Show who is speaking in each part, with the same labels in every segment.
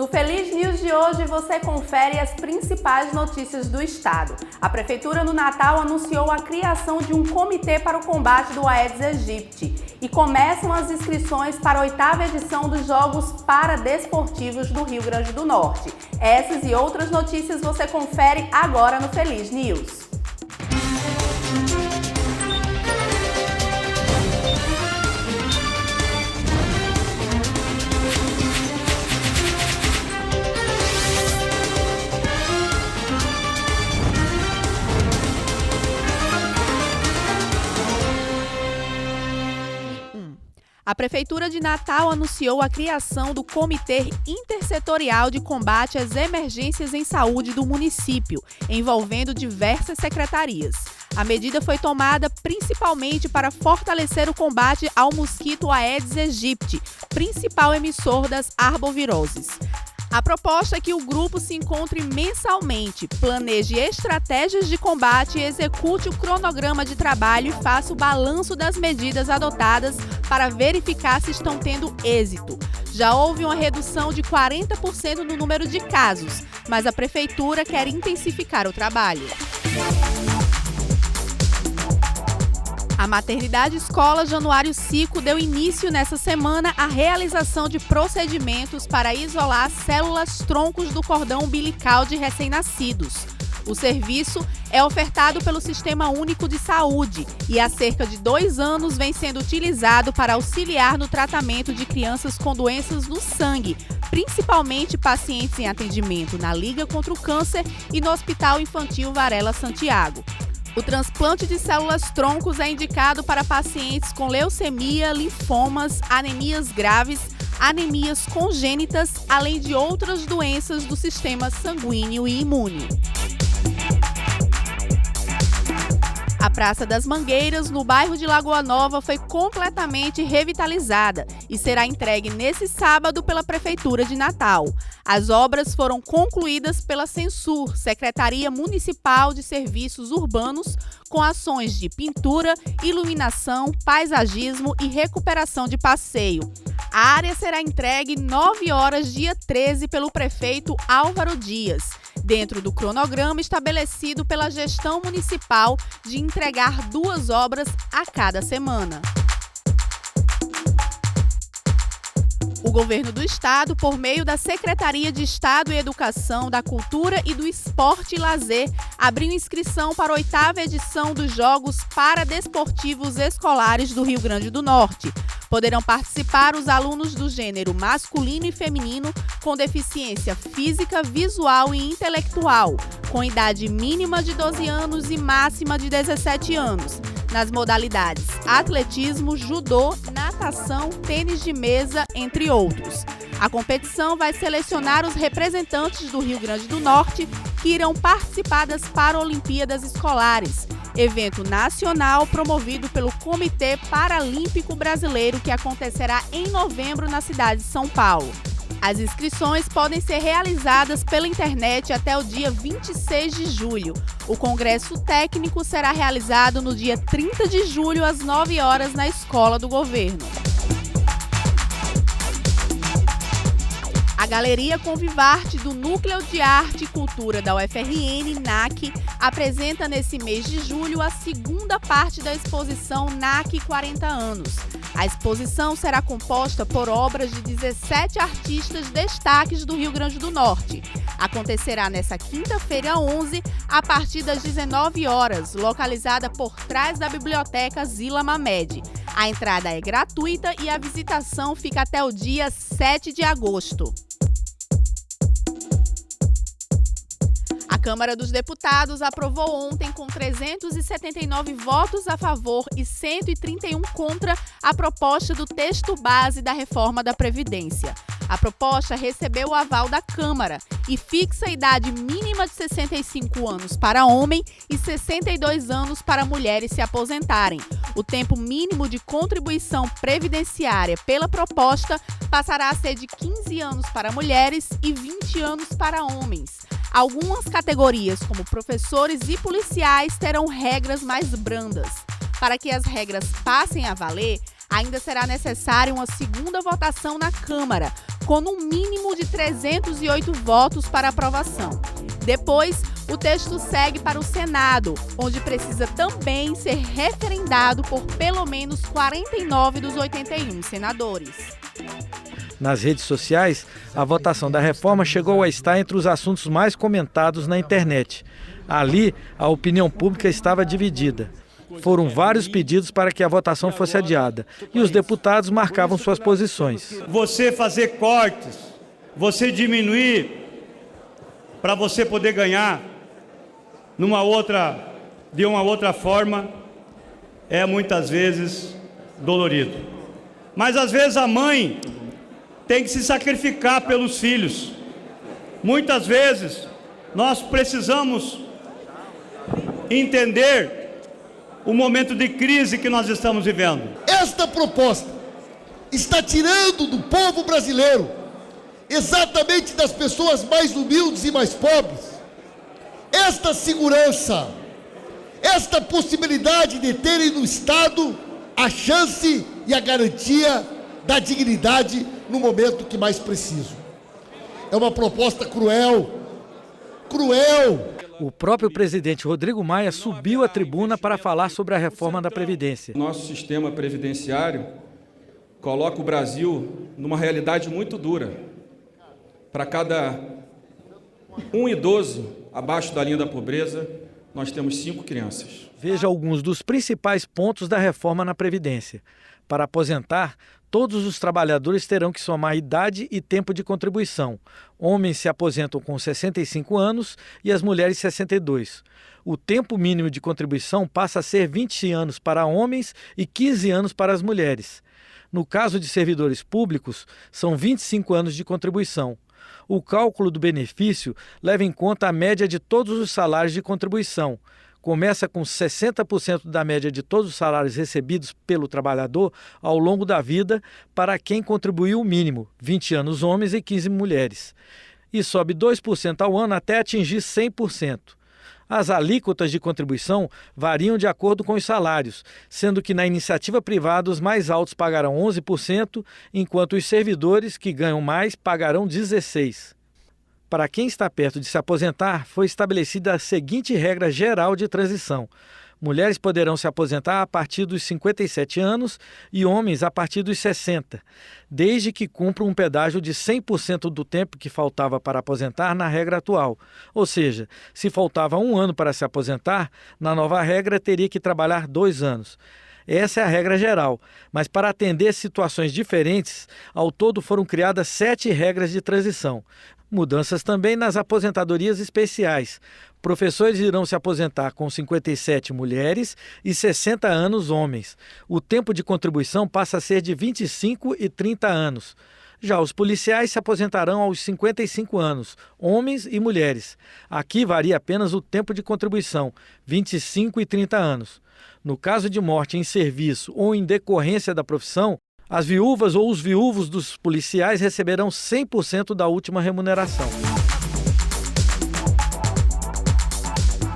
Speaker 1: No Feliz News de hoje você confere as principais notícias do estado. A Prefeitura no Natal anunciou a criação de um comitê para o combate do Aedes aegypti e começam as inscrições para a 8ª edição dos Jogos Paradesportivos do Rio Grande do Norte. Essas e outras notícias você confere agora no Feliz News. A Prefeitura de Natal anunciou a criação do Comitê Intersetorial de Combate às Emergências em Saúde do município, envolvendo diversas secretarias. A medida foi tomada principalmente para fortalecer o combate ao mosquito Aedes aegypti, principal emissor das arboviroses. A proposta é que o grupo se encontre mensalmente, planeje estratégias de combate, execute o cronograma de trabalho e faça o balanço das medidas adotadas para verificar se estão tendo êxito. Já houve uma redução de 40% no número de casos, mas a Prefeitura quer intensificar o trabalho. A Maternidade Escola Januário Cico deu início nesta semana à realização de procedimentos para isolar células-troncos do cordão umbilical de recém-nascidos. O serviço é ofertado pelo Sistema Único de Saúde e há cerca de 2 anos vem sendo utilizado para auxiliar no tratamento de crianças com doenças no sangue, principalmente pacientes em atendimento na Liga contra o Câncer e no Hospital Infantil Varela Santiago. O transplante de células-troncos é indicado para pacientes com leucemia, linfomas, anemias graves, anemias congênitas, além de outras doenças do sistema sanguíneo e imune. A Praça das Mangueiras, no bairro de Lagoa Nova, foi completamente revitalizada e será entregue nesse sábado pela Prefeitura de Natal. As obras foram concluídas pela Censur, Secretaria Municipal de Serviços Urbanos, com ações de pintura, iluminação, paisagismo e recuperação de passeio. A área será entregue 9 horas, dia 13, pelo prefeito Álvaro Dias, dentro do cronograma estabelecido pela gestão municipal de entregar 2 obras a cada semana. O governo do estado, por meio da Secretaria de Estado e Educação, da Cultura e do Esporte e Lazer, abriu inscrição para a 8ª edição dos Jogos Paradesportivos Escolares do Rio Grande do Norte. Poderão participar os alunos do gênero masculino e feminino com deficiência física, visual e intelectual, com idade mínima de 12 anos e máxima de 17 anos, nas modalidades atletismo, judô, natação, tênis de mesa, entre outros. A competição vai selecionar os representantes do Rio Grande do Norte que irão participar das Paralimpíadas Escolares, evento nacional promovido pelo Comitê Paralímpico Brasileiro que acontecerá em novembro na cidade de São Paulo. As inscrições podem ser realizadas pela internet até o dia 26 de julho. O congresso técnico será realizado no dia 30 de julho, às 9 horas, na Escola do Governo. A Galeria Convivarte do Núcleo de Arte e Cultura da UFRN, NAC, apresenta nesse mês de julho a 2ª parte da exposição NAC 40 anos. A exposição será composta por obras de 17 artistas destaques do Rio Grande do Norte. Acontecerá nesta quinta-feira, 11, a partir das 19 horas, localizada por trás da Biblioteca Zila Mamed. A entrada é gratuita e a visitação fica até o dia 7 de agosto. A Câmara dos Deputados aprovou ontem, com 379 votos a favor e 131 contra, a proposta do texto base da reforma da Previdência. A proposta recebeu o aval da Câmara e fixa a idade mínima de 65 anos para homem e 62 anos para mulheres se aposentarem. O tempo mínimo de contribuição previdenciária pela proposta passará a ser de 15 anos para mulheres e 20 anos para homens. Algumas categorias, como professores e policiais, terão regras mais brandas. Para que as regras passem a valer, ainda será necessária uma segunda votação na Câmara, com no mínimo de 308 votos para aprovação. Depois, o texto segue para o Senado, onde precisa também ser referendado por pelo menos 49 dos 81 senadores.
Speaker 2: Nas redes sociais, a votação da reforma chegou a estar entre os assuntos mais comentados na internet. Ali, a opinião pública estava dividida. Foram vários pedidos para que a votação fosse adiada e os deputados marcavam suas posições.
Speaker 3: Você fazer cortes, você diminuir para você poder ganhar de uma outra forma, é muitas vezes dolorido. Mas às vezes a mãe tem que se sacrificar pelos filhos. Muitas vezes nós precisamos entender o momento de crise que nós estamos vivendo.
Speaker 4: Esta proposta está tirando do povo brasileiro, exatamente das pessoas mais humildes e mais pobres, esta segurança, esta possibilidade de terem no Estado a chance e a garantia da dignidade no momento que mais precisam. É uma proposta cruel.
Speaker 2: O próprio presidente Rodrigo Maia subiu à tribuna para falar sobre a reforma da Previdência.
Speaker 5: Nosso sistema previdenciário coloca o Brasil numa realidade muito dura. Para cada um idoso abaixo da linha da pobreza, nós temos 5 crianças.
Speaker 2: Veja alguns dos principais pontos da reforma na Previdência. Para aposentar, todos os trabalhadores terão que somar idade e tempo de contribuição. Homens se aposentam com 65 anos e as mulheres 62. O tempo mínimo de contribuição passa a ser 20 anos para homens e 15 anos para as mulheres. No caso de servidores públicos, são 25 anos de contribuição. O cálculo do benefício leva em conta a média de todos os salários de contribuição. Começa com 60% da média de todos os salários recebidos pelo trabalhador ao longo da vida para quem contribuiu o mínimo, 20 anos homens e 15 mulheres. E sobe 2% ao ano até atingir 100%. As alíquotas de contribuição variam de acordo com os salários, sendo que na iniciativa privada os mais altos pagarão 11%, enquanto os servidores que ganham mais pagarão 16%. Para quem está perto de se aposentar, foi estabelecida a seguinte regra geral de transição. Mulheres poderão se aposentar a partir dos 57 anos e homens a partir dos 60, desde que cumpram um pedágio de 100% do tempo que faltava para aposentar na regra atual. Ou seja, se faltava 1 ano para se aposentar, na nova regra teria que trabalhar 2 anos. Essa é a regra geral, mas para atender situações diferentes, ao todo foram criadas 7 regras de transição. Mudanças também nas aposentadorias especiais. Professores irão se aposentar com 57 mulheres e 60 anos homens. O tempo de contribuição passa a ser de 25 e 30 anos. Já os policiais se aposentarão aos 55 anos, homens e mulheres. Aqui varia apenas o tempo de contribuição, 25 e 30 anos. No caso de morte em serviço ou em decorrência da profissão, as viúvas ou os viúvos dos policiais receberão 100% da última remuneração.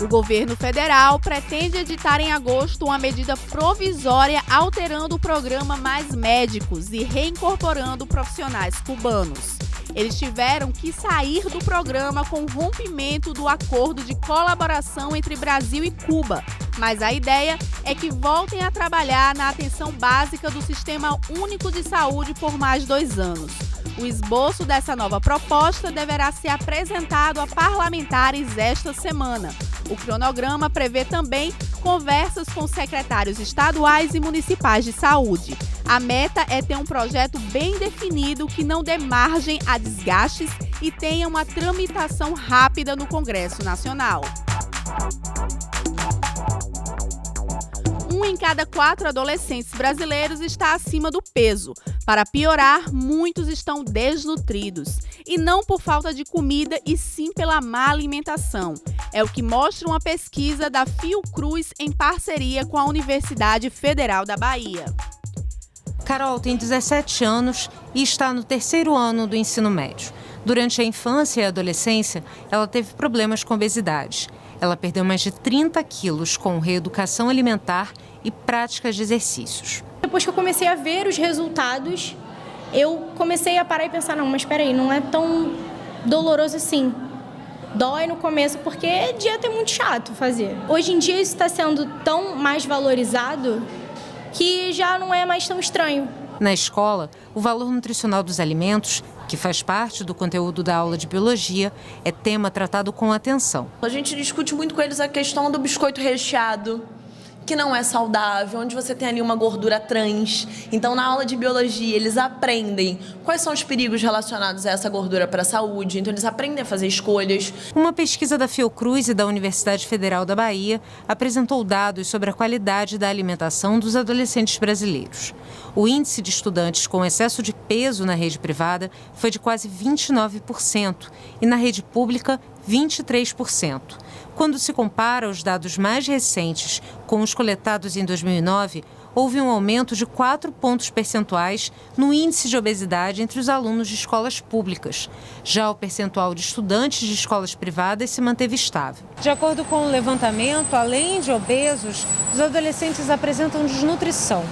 Speaker 1: O governo federal pretende editar em agosto uma medida provisória alterando o programa Mais Médicos e reincorporando profissionais cubanos. Eles tiveram que sair do programa com o rompimento do acordo de colaboração entre Brasil e Cuba, mas a ideia é que voltem a trabalhar na atenção básica do Sistema Único de Saúde por mais 2 anos. O esboço dessa nova proposta deverá ser apresentado a parlamentares esta semana. O cronograma prevê também conversas com secretários estaduais e municipais de saúde. A meta é ter um projeto bem definido que não dê margem a desgastes e tenha uma tramitação rápida no Congresso Nacional. 1 em cada 4 adolescentes brasileiros está acima do peso. Para piorar, muitos estão desnutridos. E não por falta de comida, e sim pela má alimentação. É o que mostra uma pesquisa da Fiocruz em parceria com a Universidade Federal da Bahia.
Speaker 6: Carol tem 17 anos e está no 3º ano do ensino médio. Durante a infância e a adolescência, ela teve problemas com obesidade. Ela perdeu mais de 30 quilos com reeducação alimentar e práticas de exercícios.
Speaker 7: Depois que eu comecei a ver os resultados, eu comecei a parar e pensar, não, mas espera aí, não é tão doloroso assim. Dói no começo porque dieta é muito chato fazer. Hoje em dia isso está sendo tão mais valorizado que já não é mais tão estranho.
Speaker 6: Na escola, o valor nutricional dos alimentos, que faz parte do conteúdo da aula de biologia, é tema tratado com atenção.
Speaker 8: A gente discute muito com eles a questão do biscoito recheado, que não é saudável, onde você tem ali uma gordura trans. Então, na aula de biologia, eles aprendem quais são os perigos relacionados a essa gordura para a saúde. Então, eles aprendem a fazer escolhas.
Speaker 6: Uma pesquisa da Fiocruz e da Universidade Federal da Bahia apresentou dados sobre a qualidade da alimentação dos adolescentes brasileiros. O índice de estudantes com excesso de peso na rede privada foi de quase 29% e na rede pública, 23%. Quando se compara os dados mais recentes com os coletados em 2009, houve um aumento de 4 pontos percentuais no índice de obesidade entre os alunos de escolas públicas. Já o percentual de estudantes de escolas privadas se manteve estável. De acordo com o levantamento, além de obesos, os adolescentes apresentam desnutrição.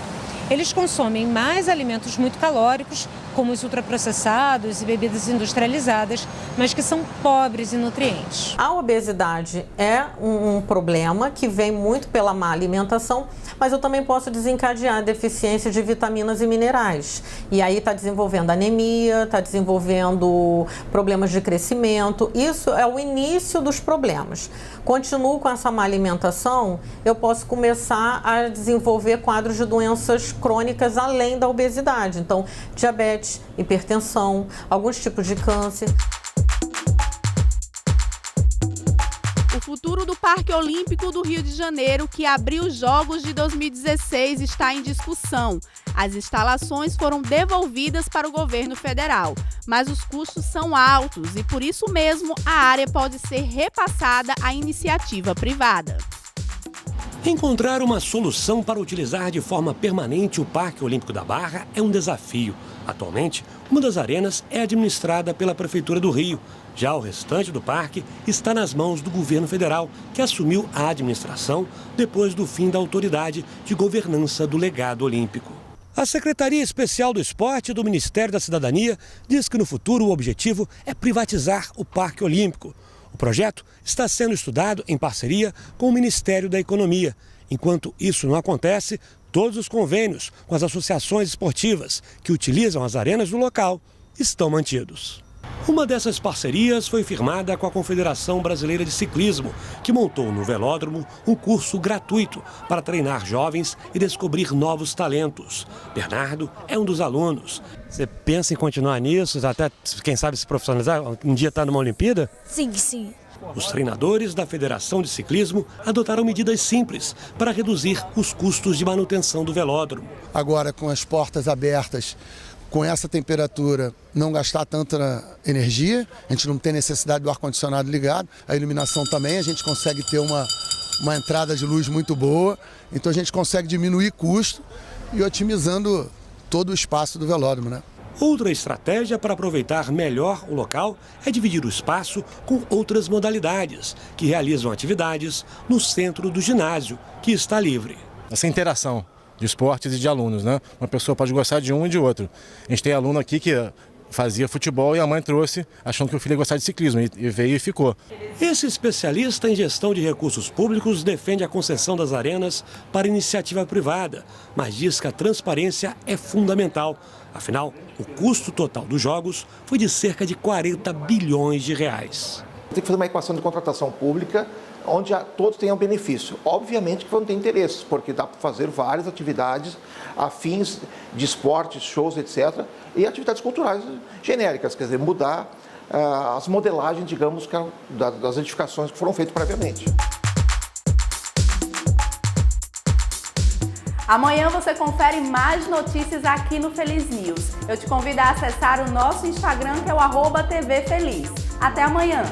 Speaker 6: Eles consomem mais alimentos muito calóricos, como os ultraprocessados e bebidas industrializadas, mas que são pobres em nutrientes.
Speaker 9: A obesidade é um problema que vem muito pela má alimentação, mas eu também posso desencadear a deficiência de vitaminas e minerais. E aí está desenvolvendo anemia, está desenvolvendo problemas de crescimento. Isso é o início dos problemas. Continuo com essa má alimentação, eu posso começar a desenvolver quadros de doenças crônicas além da obesidade. Então, diabetes, hipertensão, alguns tipos de câncer.
Speaker 1: O futuro do Parque Olímpico do Rio de Janeiro, que abriu os Jogos de 2016, está em discussão. As instalações foram devolvidas para o governo federal, mas os custos são altos e, por isso mesmo, a área pode ser repassada à iniciativa privada.
Speaker 10: Encontrar uma solução para utilizar de forma permanente o Parque Olímpico da Barra é um desafio. Atualmente, uma das arenas é administrada pela Prefeitura do Rio. Já o restante do parque está nas mãos do governo federal, que assumiu a administração depois do fim da autoridade de governança do legado olímpico. A Secretaria Especial do Esporte do Ministério da Cidadania diz que no futuro o objetivo é privatizar o Parque Olímpico. O projeto está sendo estudado em parceria com o Ministério da Economia. Enquanto isso não acontece, todos os convênios com as associações esportivas que utilizam as arenas do local estão mantidos. Uma dessas parcerias foi firmada com a Confederação Brasileira de Ciclismo, que montou no velódromo um curso gratuito para treinar jovens e descobrir novos talentos. Bernardo é um dos alunos. Você pensa em continuar nisso, até, quem sabe, se profissionalizar? Um dia estar numa Olimpíada?
Speaker 11: Sim, sim.
Speaker 10: Os treinadores da Federação de Ciclismo adotaram medidas simples para reduzir os custos de manutenção do velódromo.
Speaker 4: Agora, com as portas abertas, com essa temperatura, não gastar tanta energia, a gente não tem necessidade do ar-condicionado ligado, a iluminação também, a gente consegue ter uma entrada de luz muito boa, então a gente consegue diminuir custo e otimizando todo o espaço do velódromo, né?
Speaker 10: Outra estratégia para aproveitar melhor o local é dividir o espaço com outras modalidades, que realizam atividades no centro do ginásio, que está livre.
Speaker 12: Essa interação de esportes e de alunos, né? Uma pessoa pode gostar de um e de outro. A gente tem aluno aqui que fazia futebol e a mãe trouxe achando que o filho ia gostar de ciclismo e veio e ficou.
Speaker 10: Esse especialista em gestão de recursos públicos defende a concessão das arenas para iniciativa privada, mas diz que a transparência é fundamental. Afinal, o custo total dos jogos foi de cerca de 40 bilhões de reais.
Speaker 13: Tem que fazer uma equação de contratação pública onde todos tenham benefício. Obviamente que vão ter interesses, porque dá para fazer várias atividades afins de esportes, shows, etc. E atividades culturais genéricas, quer dizer, mudar as modelagens, digamos, das edificações que foram feitas previamente.
Speaker 1: Amanhã você confere mais notícias aqui no Feliz News. Eu te convido a acessar o nosso Instagram, que é o @TVFeliz. Até amanhã!